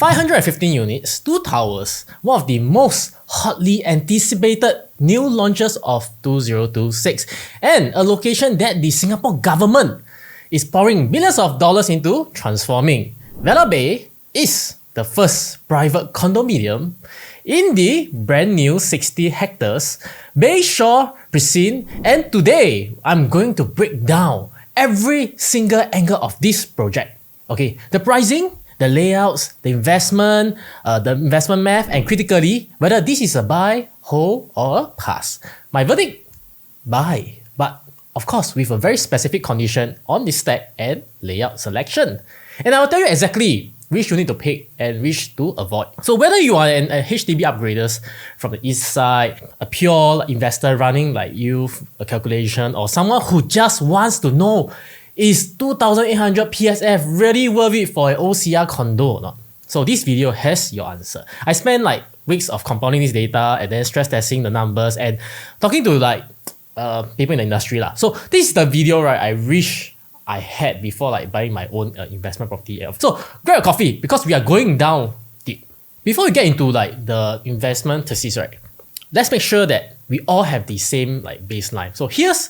515 units, 2 towers, one of the most hotly anticipated new launches of 2026, and a location that the Singapore government is pouring billions of dollars into transforming. Vela Bay is the first private condominium in the brand new 60 hectares Bayshore Precinct, and today I'm going to break down every single angle of this project. Okay, the pricing, the layouts, the investment math, and critically, whether this is a buy, hold, or a pass. My verdict? Buy. But of course, with a very specific condition on the stack and layout selection. And I'll tell you exactly which you need to pick and which to avoid. So whether you are a HDB upgraders from the east side, a pure investor running like you a calculation, or someone who just wants to know, is 2,800 PSF really worth it for an OCR condo or not? So this video has your answer. I spent like weeks of compounding this data and then stress testing the numbers and talking to like people in the industry lah. So this is the video, right, I wish I had before like buying my own investment property. So grab a coffee because we are going down deep. Before we get into like the investment thesis, right, let's make sure that we all have the same like baseline. So here's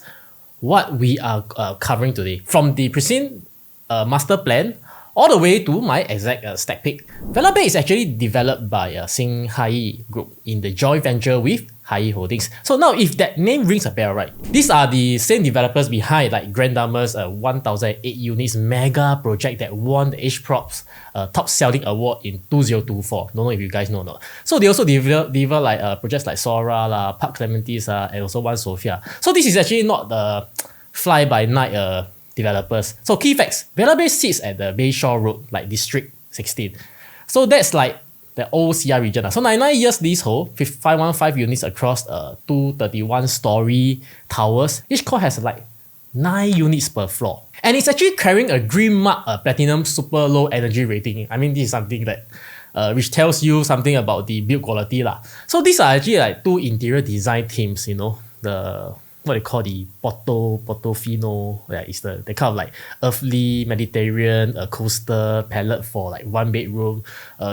what we are covering today, from the precinct master plan all the way to my exact stack pick. Vela Bay is actually developed by Sing Hai Group in the joint venture with Hai Holdings. So now if that name rings a bell, right, these are the same developers behind like Grand Dama's 1008 units mega project that won the H-Props top selling award in 2024. Don't know if you guys know or not. So they also deliver like projects like Sora la, Park Clementes and also One Sophia. So this is actually not the fly by night developers. So key facts: Vela Bay sits at the Bayshore Road, like District 16. So that's like the OCR region. So 99 years leasehold, 515 units across 231-story towers. Each core has like 9 units per floor. And it's actually carrying a green mark, Platinum super low energy rating. I mean, this is something that which tells you something about the build quality lah. So these are actually like 2 interior design teams, you know, the what they call the Portofino, yeah, it's the kind of like earthly Mediterranean coastal palette for like 1 bedroom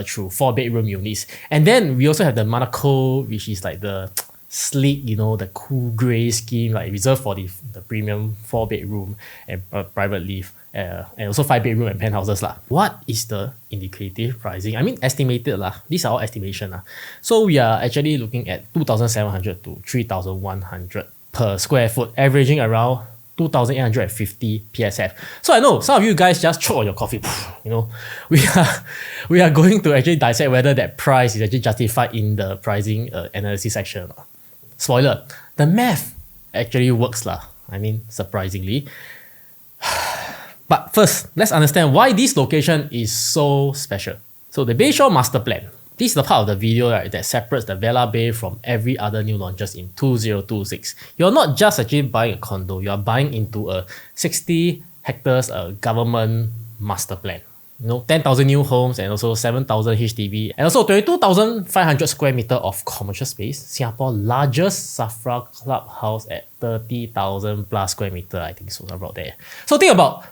through 4 bedroom units. And then we also have the Monaco, which is like the sleek, you know, the cool grey scheme, like reserved for the premium 4 bedroom and private live, and also 5 bedroom and penthouses lah. What is the indicative pricing? I mean, estimated lah. These are all estimation lah. So we are actually looking at 2,700 to 3,100 per square foot, averaging around 2,850 PSF. So I know some of you guys just choke on your coffee. You know, we are going to actually dissect whether that price is actually justified in the pricing analysis section. Spoiler, the math actually works lah. I mean, surprisingly. But first, let's understand why this location is so special. So the Bayshore master plan. This is the part of the video, right, that separates the Vela Bay from every other new launches in 2026. You're not just actually buying a condo, you are buying into a 60 hectares government master plan. You know, 10,000 new homes and also 7,000 HDB and also 22,500 square meter of commercial space. Singapore's largest Safra clubhouse at 30,000 plus square meter, I think so, about there. So think about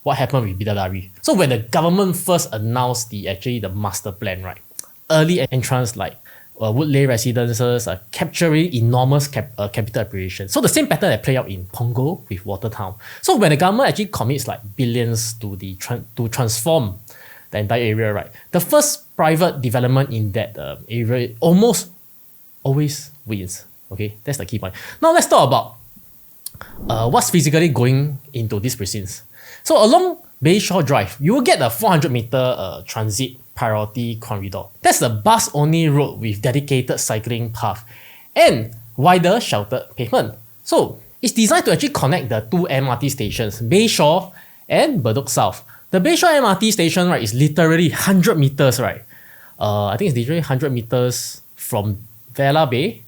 what happened with Bidadari. So when the government first announced the master plan, right, early entrants like Woodleigh Residences are capturing enormous capital appreciation. So the same pattern that play out in Punggol with Watertown. So when the government actually commits like billions to to transform the entire area, right, the first private development in that area almost always wins. Okay, that's the key point. Now let's talk about what's physically going into these precincts. So along Bayshore Drive, you will get a 400-meter transit priority corridor. That's the bus-only road with dedicated cycling path and wider sheltered pavement. So it's designed to actually connect the 2 MRT stations, Bayshore and Bedok South. The Bayshore MRT station, right, is literally 100 meters, right? I think it's literally 100 meters from Vela Bay,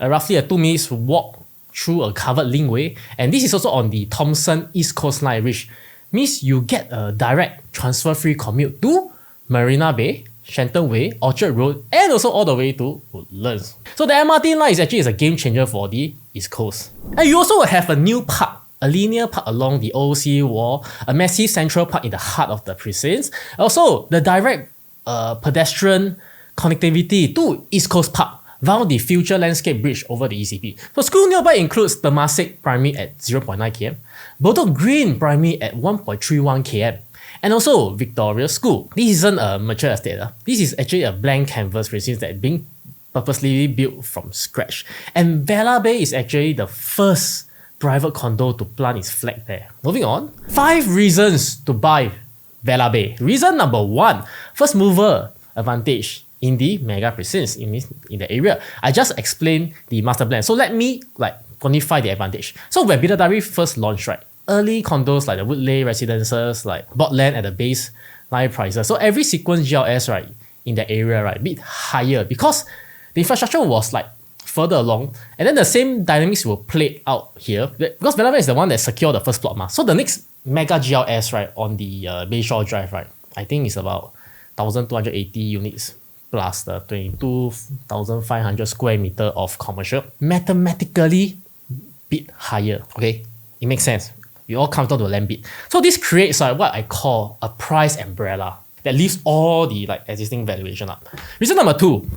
roughly a 2 minutes walk through a covered linkway. And this is also on the Thomson East Coast Line, which means you get a direct transfer-free commute to Marina Bay, Shenton Way, Orchard Road, and also all the way to Woodlands. So the MRT line is actually a game changer for the East Coast. And you also have a new park, a linear park along the OC wall, a massive central park in the heart of the precincts. Also, the direct pedestrian connectivity to East Coast Park via the future landscape bridge over the ECP. So school nearby includes Temasek Primary at 0.9 km, Bedok Green Primary at 1.31 km, and also Victoria School. This isn't a mature estate. This is actually a blank canvas residence that being purposely built from scratch. And Vela Bay is actually the first private condo to plant its flag there. Moving on, 5 reasons to buy Vela Bay. Reason number 1, first mover advantage in the mega precincts in the area. I just explained the master plan. So let me quantify the advantage. So when Bidadari first launched, right, early condos like the Woodley Residences bought land at the base line prices. So every sequence GLS, right, in the area, right, bit higher because the infrastructure was further along, and then the same dynamics will play out here because Vela Bay is the one that secured the first plot. So the next mega GLS, right, on the Bayshore Drive, right, I think it's about 1,280 units plus the 22,500 square meter of commercial, mathematically bit higher. Okay, it makes sense. We all come down to a land bid. So this creates what I call a price umbrella that lifts all the existing valuation up. Reason number 2,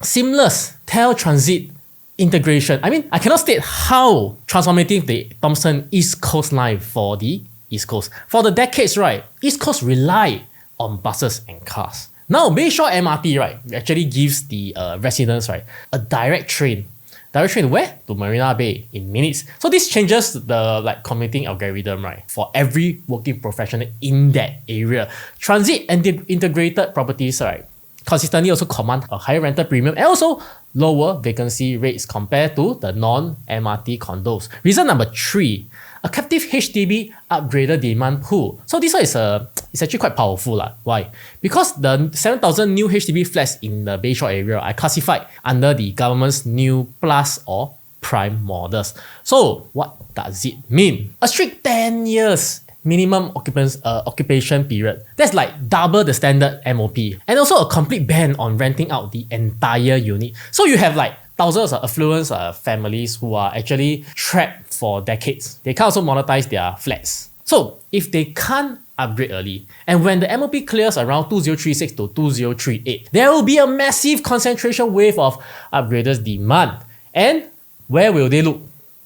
seamless tel-transit integration. I mean, I cannot state how transformative the Thomson East Coast line for the East Coast. For the decades, right, East Coast rely on buses and cars. Now, Bayshore MRT, right, actually gives the residents, right, a direct train. Direct train where? To Marina Bay in minutes. So this changes the commuting algorithm, right, for every working professional in that area. Transit and integrated properties, right, consistently also command a higher rental premium and also lower vacancy rates compared to the non-MRT condos. Reason number 3, a captive HDB upgraded demand pool. So this one is it's actually quite powerful. Why? Because the 7,000 new HDB flats in the Bayshore area are classified under the government's new plus or prime models. So what does it mean? A strict 10 years minimum occupation period. That's double the standard MOP. And also a complete ban on renting out the entire unit. So you have thousands of affluent families who are actually trapped for decades. They can't also monetize their flats. So if they can't upgrade early, and when the MOP clears around 2036 to 2038, there will be a massive concentration wave of upgraders demand. And where will they look?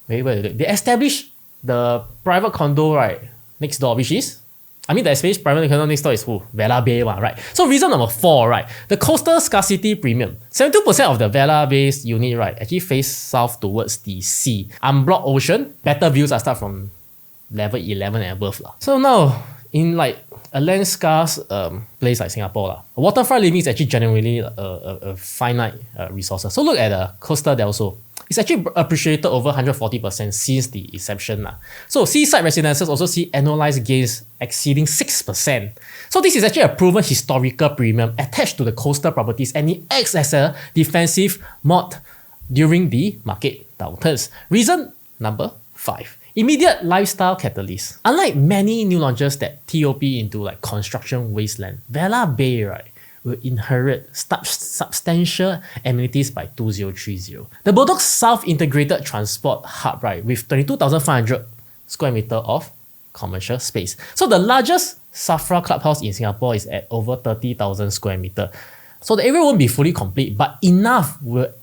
Where will they look? They establish the private condo, right, next door, which is, the space private condo next door is who? Vela Bay one, right? So reason number 4, right, the coastal scarcity premium. 72% of the Vela Bay's unit, right, actually face south towards the sea. Unblocked ocean, better views are start from level 11 and above. So now, in a land scarce place like Singapore, waterfront living is actually generally a finite resource. So look at the coastal Del Sol. It's actually appreciated over 140% since the inception. So Seaside Residences also see annualized gains exceeding 6%. So this is actually a proven historical premium attached to the coastal properties, and it acts as a defensive mod during the market downturns. Reason number 5. Immediate lifestyle catalyst. Unlike many new launches that TOP into construction wasteland, Vela Bay, right, will inherit substantial amenities by 2030. The Bedok South Integrated Transport Hub, right, with 22,500 square meter of commercial space. So the largest Safra clubhouse in Singapore is at over 30,000 square meter. So the area won't be fully complete, but enough but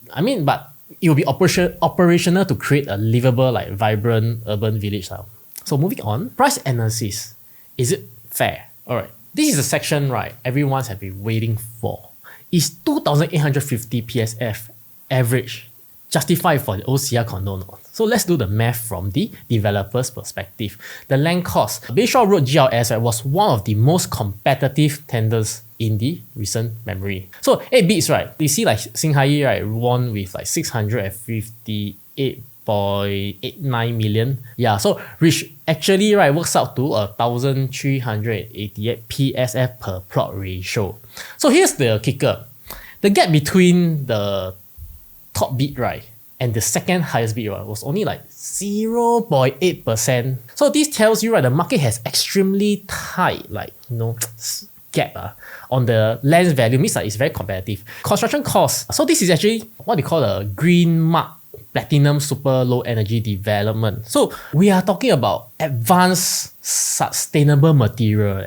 it will be operational to create a livable, vibrant urban village. So moving on, price analysis. Is it fair? Alright. This is a section, right, everyone's have been waiting for. Is 2,850 PSF average justified for the OCR condo not? So let's do the math from the developer's perspective. The land cost. Bayshore Road GLS, right, was one of the most competitive tenders in the recent memory. So 8 bids, right, you see Singhai, right, won with 658.89 million. Yeah, so which actually, right, works out to 1,388 PSF per plot ratio. So here's the kicker. The gap between the top bid, right, and the second highest bid, right, was only 0.8%. So this tells you, right, the market has extremely tight, gap on the land's value. Means it's very competitive. Construction costs. So this is actually what they call a green mark platinum super low energy development. So we are talking about advanced sustainable material.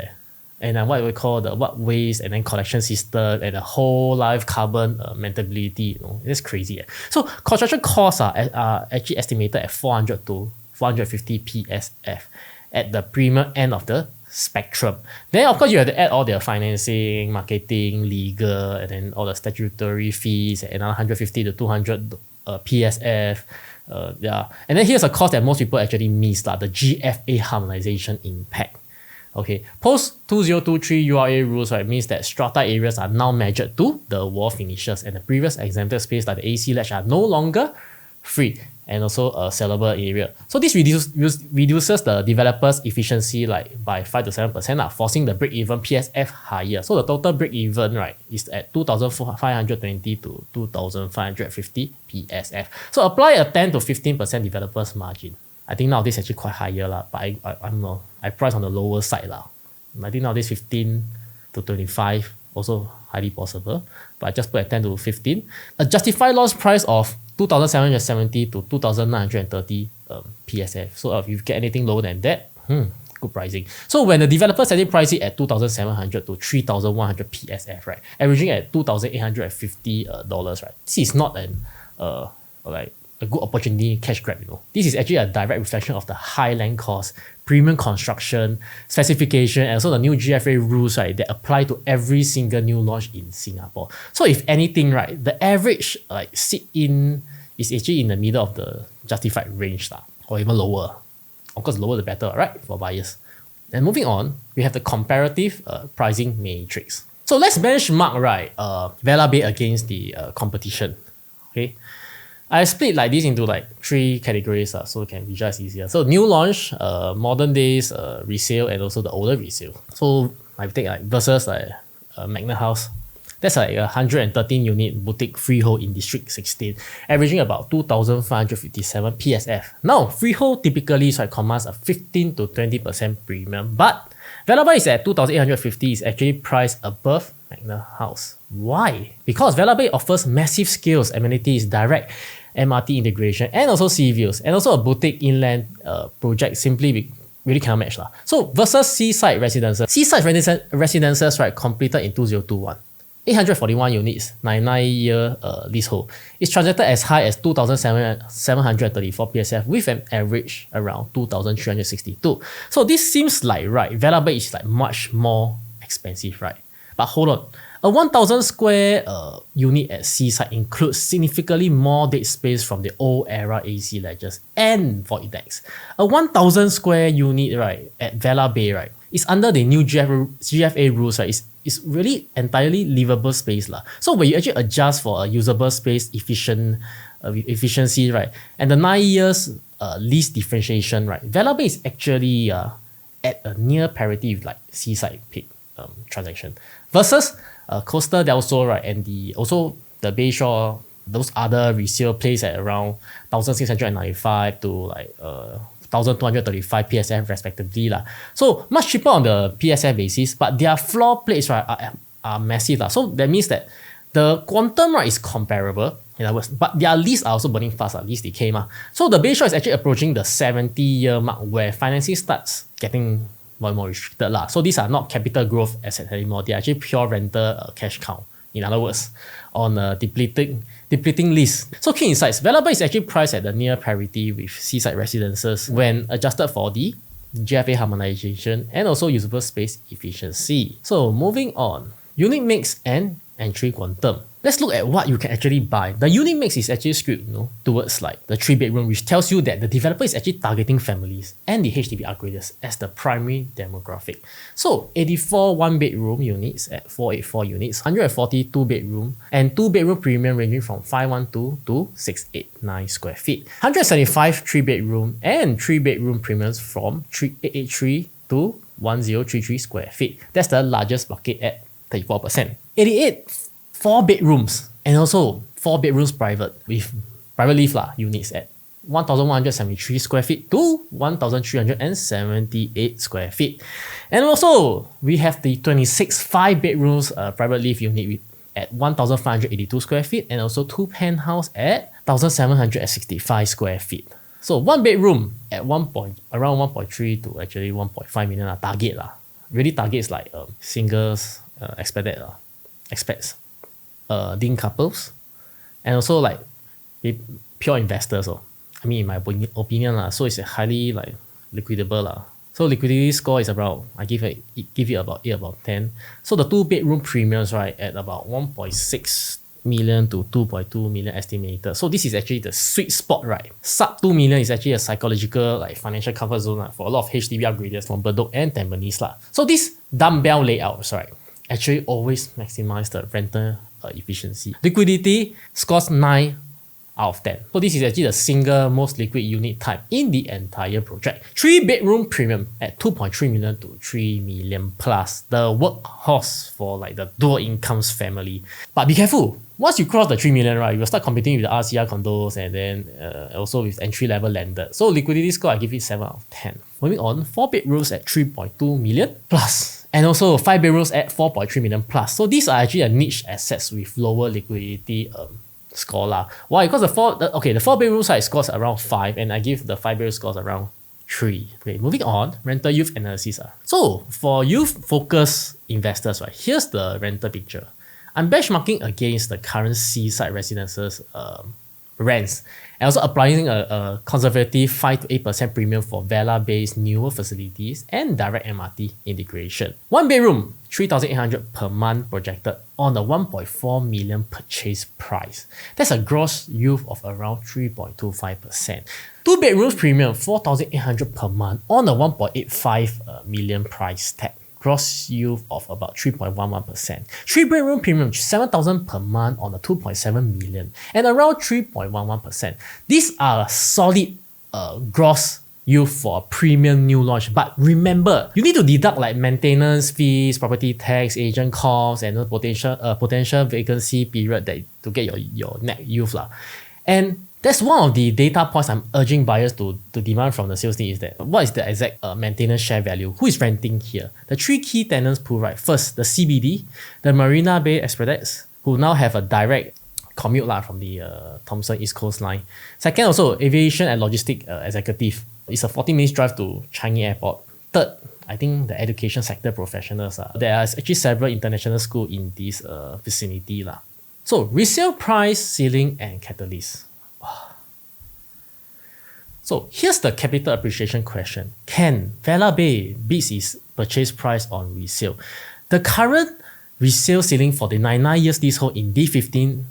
and what we call the what waste and then collection system and the whole life carbon maintainability. It's crazy. So construction costs are actually estimated at 400 to 450 PSF at the premium end of the spectrum. Then of course you have to add all their financing, marketing, legal, and then all the statutory fees and another 150 to 200 PSF. Yeah, and then here's a cost that most people actually miss, the GFA harmonization impact. Okay, post 2023 URA rules, right, means that strata areas are now measured to the wall finishes, and the previous exempted space like the AC ledge are no longer free and also a sellable area. So this reduces the developer's efficiency like by 5 to 7%, forcing the break-even PSF higher. So the total break-even, right, is at 2,520 to 2,550 PSF. So apply a 10 to 15% developer's margin. I think nowadays actually quite higher but I price on the lower side I think nowadays 15 to 25 also highly possible, but I just put at 10 to 15. A justified loss price of 2,770 to 2,930 PSF. So if you get anything lower than that, good pricing. So when the developers actually price it at 2,700 to 3,100 PSF, right, averaging at $2,850, right, this is not like a good opportunity cash grab. This is actually a direct reflection of the high land cost, premium construction, specification, and also the new GFA rules, right, that apply to every single new launch in Singapore. So if anything, right, the average sit-in is actually in the middle of the justified range or even lower. Of course, lower the better, right, for buyers. And moving on, we have the comparative pricing matrix. So let's benchmark, right, Vela Bay against the competition. Okay. I split like this into like 3 categories so it can visualize easier. So new launch, modern days resale, and also the older resale. So I take like versus like Magna House. That's like a 113 unit boutique freehold in District 16, averaging about 2,557 PSF. Now freehold typically commands a 15 to 20% premium, but Vela Bay is at 2,850 is actually priced above Magna House. Why? Because Vela Bay offers massive scales, amenities, direct MRT integration, and also sea views, and also a boutique inland project simply really cannot match. So versus Seaside Residences. Seaside Residences, right, completed in 2021. 841 units, 99-year leasehold. It's transacted as high as 2,734 PSF with an average around 2,362. So this seems like, right, Vela Bay is like much more expensive, right? But hold on, a 1,000 square unit at Seaside includes significantly more dead space from the old era AC ledges and void decks. A 1,000 square unit, right, at Vela Bay, right, is under the new GFA rules, right, is really entirely livable space. So when you actually adjust for a usable space efficiency, right, and the 9 years lease differentiation, right, Vela Bay is actually at a near parity with like Seaside Peak transaction. Versus Coastal Del Sol, right, and the Bayshore, those other resale plays at around 1,695 to like 1,235 PSF respectively. So much cheaper on the PSF basis, but their floor plates, right, are massive. So that means that the quantum, right, is comparable, in other words, but their lease are also burning fast, lease decay. So the Bayshore is actually approaching the 70-year mark where financing starts getting more and more restricted. So these are not capital growth assets anymore. They are actually pure rental cash cow. In other words, on a depleting lease. So key insights, Vela Bay is actually priced at the near parity with Seaside Residences when adjusted for the GFA harmonization and also usable space efficiency. So moving on, unit mix and entry quantum. Let's look at what you can actually buy. The unit mix is actually skewed towards like the 3-bedroom, which tells you that the developer is actually targeting families and the HDB upgraders as the primary demographic. So 84 1-bedroom units at 484 units, 140 2-bedroom and 2-bedroom premium ranging from 512 to 689 square feet, 175 3-bedroom and 3-bedroom premiums from 883 to 1033 square feet. That's the largest bucket at 34%. 88 4-bedrooms and also 4 bedrooms private with private lift units at 1,173 square feet to 1,378 square feet. And also we have the 26 5-bedrooms private lift unit at 1,582 square feet and also 2 penthouse at 1,765 square feet. So 1 bedroom at around 1.3 to actually 1.5 million target. really targets like singles, expats, teen couples, and also like pure investors. I mean, in my opinion lah. So it's a highly like liquidable lah. So liquidity score is about, I give it about 8 about 10. So the 2-bedroom premiums, right, at about 1.6 million to 2.2 million estimated. So this is actually the sweet spot, right? Sub 2 million is actually a psychological like financial comfort zone for a lot of HDB upgraders from Bedok and Tampines lah. So these dumbbell layouts, right, actually always maximize the rental efficiency. Liquidity scores 9 out of 10. So this is actually the single most liquid unit type in the entire project. 3-bedroom premium at 2.3 million to 3 million plus. The workhorse for like the dual incomes family. But be careful. Once you cross the 3 million, right, you will start competing with the RCR condos and then also with entry-level landed. So liquidity score, I give it 7 out of 10. Moving on, 4 bedrooms at 3.2 million plus. And also 5 bedrooms at 4.3 million plus. So these are actually a niche assets with lower liquidity score lah. Why? Because the 4 bedroom side scores around 5 and I give the 5 bedroom scores around 3. Okay, moving on, rental youth analysis. So for youth focused investors, right, here's the rental picture. I'm benchmarking against the current Seaside Residences rents and also applying a conservative 5 to 8% premium for Vela Bay's newer facilities and direct MRT integration. 1 bedroom, 3,800 per month projected on a 1.4 million purchase price. That's a gross yield of around 3.25%. 2 bedrooms premium, 4,800 per month on a 1.85 million price tag. Gross yield of about 3.11%. 3 bedroom premium, 7,000 per month on a 2.7 million and around 3.11%. These are solid gross yield for a premium new launch. But remember, you need to deduct like maintenance fees, property tax, agent costs, and potential vacancy period to get your net yield lah. And that's one of the data points I'm urging buyers to demand from the sales team is that what is the exact maintenance share value? Who is renting here? The 3 key tenants pool, right? First, the CBD, the Marina Bay Express, who now have a direct commute from the Thomson East Coast line. Second, also aviation and logistic executive. It's a 40 minutes drive to Changi Airport. Third, I think the education sector professionals. There are actually several international schools in this vicinity. So resale price, ceiling, and catalyst. So here's the capital appreciation question. Can Vela Bay beat its purchase price on resale? The current resale ceiling for the 99 years leasehold in D15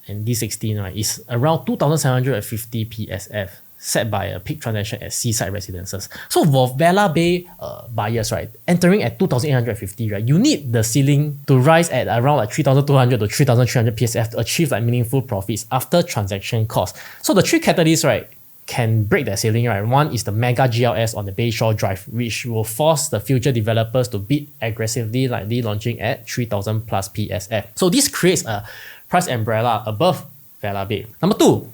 and D16, right, is around 2,750 PSF, set by a peak transaction at Seaside Residences. So for Vela Bay buyers, right, entering at 2,850, right, you need the ceiling to rise at around like 3,200 to 3,300 PSF to achieve like meaningful profits after transaction costs. So the 3 catalysts, right, can break that ceiling, right? One is the mega GLS on the Bayshore Drive, which will force the future developers to bid aggressively, likely launching at 3,000 plus PSF. So this creates a price umbrella above Vela Bay. Number 2,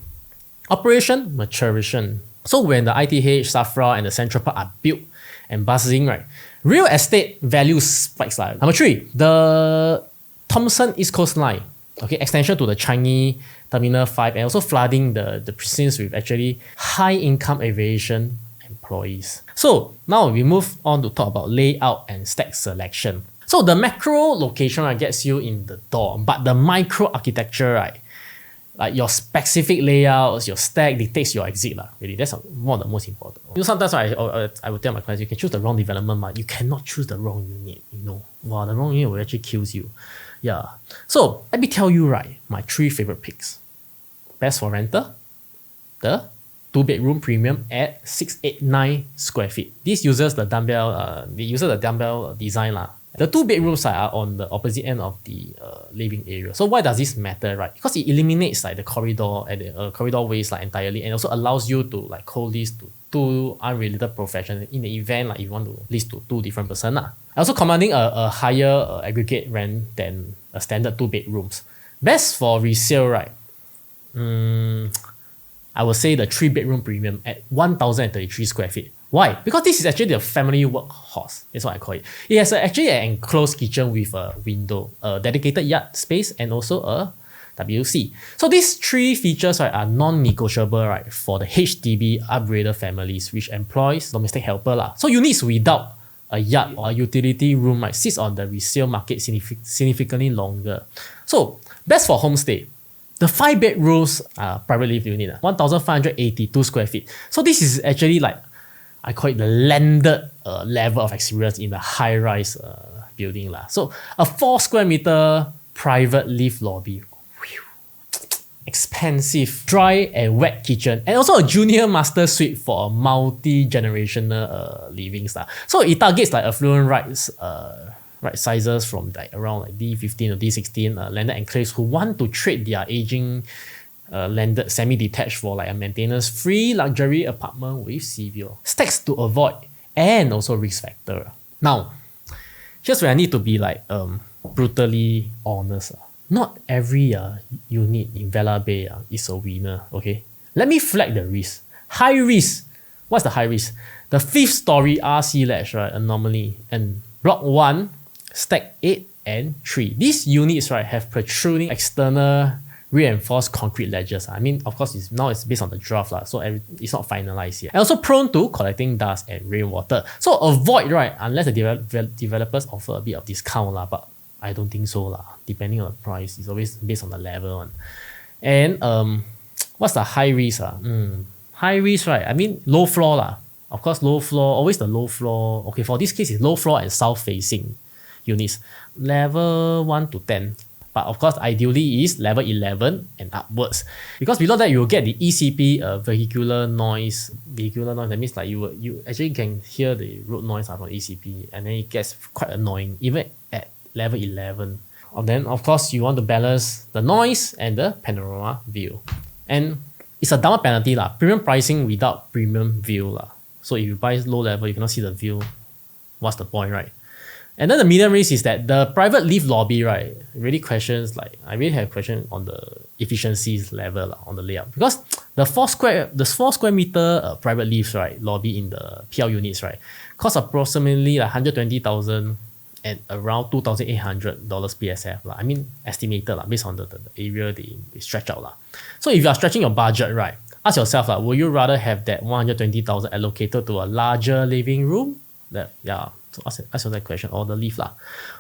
operation maturation. So when the ITH, Safra, and the Central Park are built and buzzing, right, real estate value spikes. Number 3, the Thomson East Coast line. Okay, extension to the Changi Terminal 5 and also flooding the precincts with actually high income aviation employees. So now we move on to talk about layout and stack selection. So the macro location, right, gets you in the door, but the micro architecture, right, like your specific layouts, your stack dictates your exit. Really, that's one of the most important. Sometimes I would tell my clients, you can choose the wrong development, but you cannot choose the wrong unit. Wow, the wrong unit will actually kills you. Yeah. So let me tell you, right, my 3 favorite picks. Best for renter, the 2-bedroom premium at 689 square feet. This uses the dumbbell design. The 2 bedrooms are on the opposite end of the living area. So why does this matter, right? Because it eliminates like the corridor and the corridor ways entirely, and also allows you to like co-lease to 2 unrelated professions in the event like you want to lease to 2 different persons. Also commanding a higher aggregate rent than a standard 2 bedrooms. Best for resale, right? I would say the 3-bedroom premium at 1,033 square feet. Why? Because this is actually the family workhorse. That's what I call it. It has actually an enclosed kitchen with a window, a dedicated yard space, and also a WC. So these 3 features, right, are non-negotiable, right, for the HDB upgrader families, which employs domestic helper. So units without a yard or a utility room, right, sits on the resale market significantly longer. So best for homestay. The 5 bedrooms private live unit, 1,582 square feet. So this is actually like, I call it the landed level of experience in a high-rise building. So a 4 square meter private live lobby. Expensive, dry and wet kitchen, and also a junior master suite for a multi-generational living. So it targets like affluent rights sizes from like around like D15 or D16 landed enclaves who want to trade their aging landed semi-detached for like a maintenance-free luxury apartment with sea view. Stacks to avoid and also risk factor. Now, here's where I need to be like brutally honest. Not every unit in Vela Bay is a winner, okay? Let me flag the risk. High risk. What's the high risk? The 5th story RC ledge, right, anomaly, and block 1, stack 8 and 3. These units, right, have protruding external reinforced concrete ledges. I mean, of course, it's based on the draft, so it's not finalized yet. And also prone to collecting dust and rainwater. So avoid, right, unless the developers offer a bit of discount, but I don't think so. Depending on the price, it's always based on the level one. And what's the high risk? High risk, right? I mean, low floor. Of course, low floor, always the low floor. Okay, for this case, it's low floor and south facing units. Level 1 to 10. But of course, ideally is level 11 and upwards. Because below that, you'll get the ECP vehicular noise. That means like you actually can hear the road noise from ECP, and then it gets quite annoying, even at level 11. And then, of course, you want to balance the noise and the panorama view. And it's a downward penalty, premium pricing without premium view. So if you buy low level, you cannot see the view. What's the point, right? And then the medium risk is that the private live lobby, right, really questions, like, I really have a question on the efficiencies level on the layout. Because the 4 square meter private lives, right, lobby in the PL units, right, costs approximately like 120,000 and around $2,800 PSF. I mean, estimated based on the area they stretch out. So if you are stretching your budget, right, ask yourself, will you rather have that 120,000 allocated to a larger living room? So ask yourself that question, or the lift.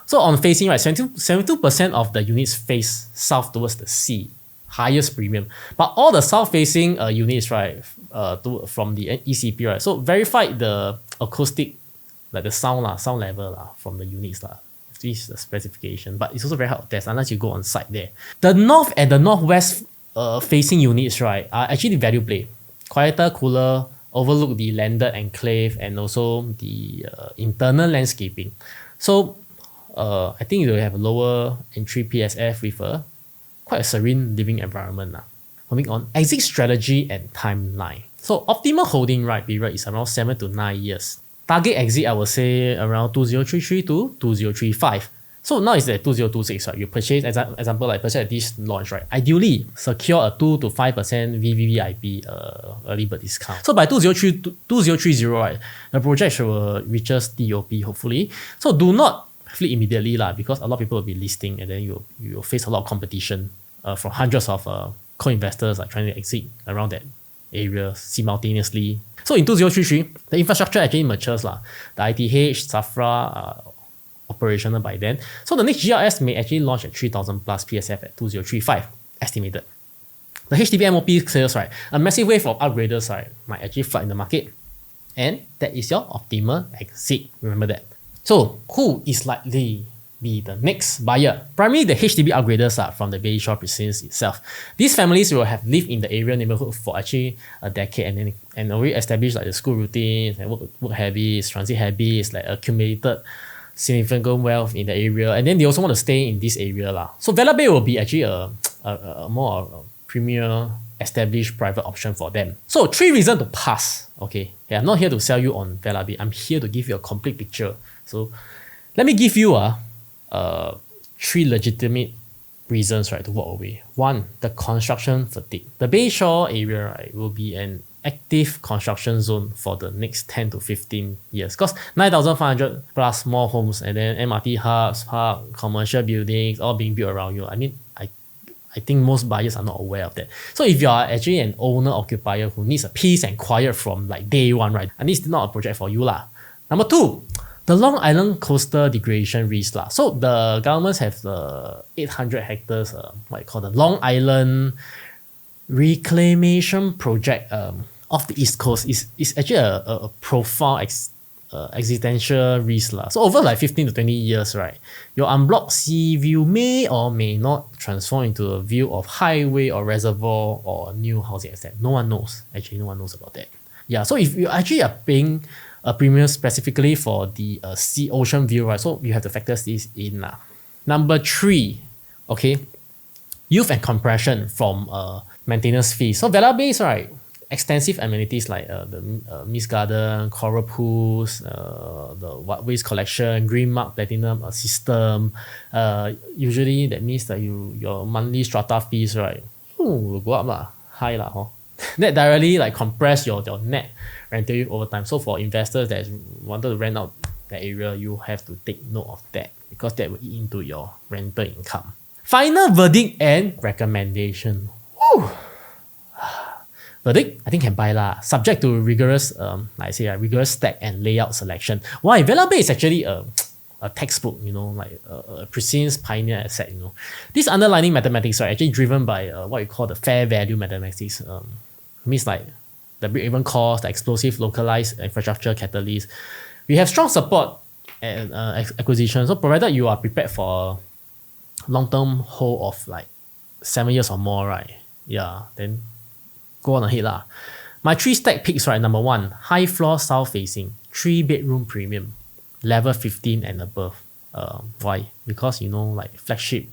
So on facing, right, 72% of the units face south towards the sea, highest premium. But all the south facing units, right, from the ECP, right, so verified the acoustic, like the sound level from the units. This is the specification, but it's also very hard to test unless you go on site there. The north and the northwest facing units, right, are actually value play. Quieter, cooler, overlook the landed enclave and also the internal landscaping. So I think you will have a lower entry PSF with quite a serene living environment. Moving on, exit strategy and timeline. So optimal holding right period is around 7 to 9 years. Target exit, I would say around 2033 to 2035. So now it's at 2026, right? You purchase, example, like purchase at this launch, right? Ideally, secure a 2 to 5% VVVIP early bird discount. So by 2030, right, the project will reach TOP, hopefully. So do not flee immediately, because a lot of people will be listing, and then you will face a lot of competition from hundreds of co-investors trying to exit around that area simultaneously. So in 2033, the infrastructure actually matures. The ITH, SAFRA, operational by then. So the next GRS may actually launch at 3,000 plus PSF at 2035, estimated. The HDB MOP sales, right, a massive wave of upgraders, right, might actually flood in the market. And that is your optimal exit. Remember that. So who is likely be the next buyer? Primarily the HDB upgraders from the Bayshore Precinct itself. These families will have lived in the area neighborhood for actually a decade and already established the school routines and work habits, transit habits, accumulated significant wealth in the area, and then they also want to stay in this area. So Vela Bay will be actually a more premier established private option for them. So 3 reasons to pass. Okay, I'm not here to sell you on Vela Bay. I'm here to give you a complete picture. So let me give you 3 legitimate reasons, right, to walk away. 1, the construction fatigue. The Bayshore area, right, will be an active construction zone for the next 10 to 15 years, because 9,500 plus more homes, and then MRT hubs, park, commercial buildings, all being built around you. I mean, I think most buyers are not aware of that. So if you are actually an owner occupier who needs a peace and quiet from day one, right, and it's not a project for you. Number 2, The Long Island coastal degradation risk lah. So the governments have the 800 hectares, what you call the Long Island reclamation project off the East Coast. Is actually a profound existential risk lah. So over like 15 to 20 years, right, your unblocked sea view may or may not transform into a view of highway or reservoir or new housing estate. No one knows. Actually, no one knows about that. Yeah, so if you actually are paying a premium specifically for the sea ocean view, right, so you have to factor this in lah. Number 3, okay, youth and compression from maintenance fees. So Vela Bay, right, extensive amenities like the Mist Garden, coral pools, the waste collection, green mark platinum system. Usually that means that your monthly strata fees, right, will go up lah, high lah, huh? That directly like compress your net rental yield over time. So for investors that wanted to rent out that area, you have to take note of that because that will eat into your rental income. Final verdict and recommendation. Woo! Verdict, I think can buy lah. Subject to rigorous, like I say, rigorous stack and layout selection. Why? Vela Bay is actually a textbook, you know, like a pristine pioneer asset, you know. These underlying mathematics are actually driven by what you call the fair value mathematics. Means like the break-even cost, the explosive localized infrastructure catalyst. We have strong support and acquisition. So provided you are prepared for a long-term hold of like 7 years or more, right? Yeah, then go on ahead lah. My 3 stack picks, right? Number 1, high floor south facing, 3-bedroom premium, level 15 and above. Why? Because, you know, like flagship,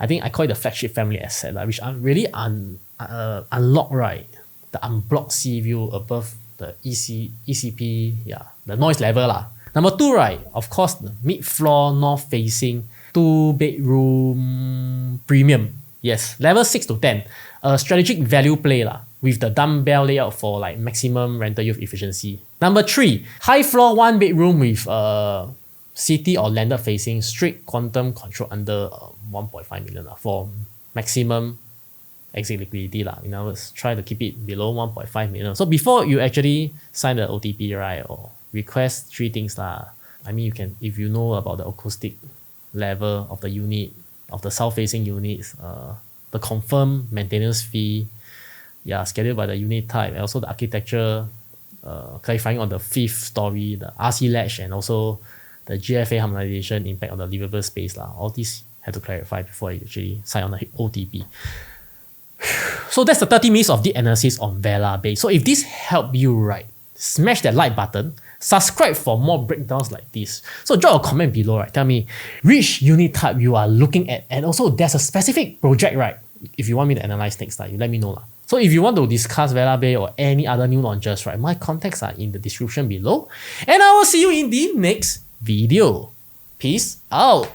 I think I call it the flagship family asset, which are really unlock, right, the unblocked sea view above the ECP, yeah, the noise level lah. Number 2, right, of course, the mid-floor north facing 2-bedroom premium. Yes, level 6 to 10. A strategic value play lah, with the dumbbell layout for like maximum rental yield efficiency. Number 3, high floor 1-bedroom with city or landed facing strict quantum control under 1.5 million for maximum exit liquidity lah. In other words, try to keep it below 1.5 million. So before you actually sign the OTP, right, or request 3 things lah. I mean, you can, if you know about the acoustic level of the unit, of the south facing units, the confirmed maintenance fee, yeah, scheduled by the unit type, and also the architecture, clarifying on the 5th story, the RC latch, and also the GFA harmonization impact on the livable space lah. All these have to clarify before you actually sign on the OTP. So that's the 30 minutes of the analysis on Vela Bay. So if this helped you, right, smash that like button, subscribe for more breakdowns like this. So drop a comment below, right? Tell me which unit type you are looking at, and also there's a specific project, right? If you want me to analyze next time, you let me know lah. So if you want to discuss Vela Bay or any other new launches, right, my contacts are in the description below, and I will see you in the next video. Peace out.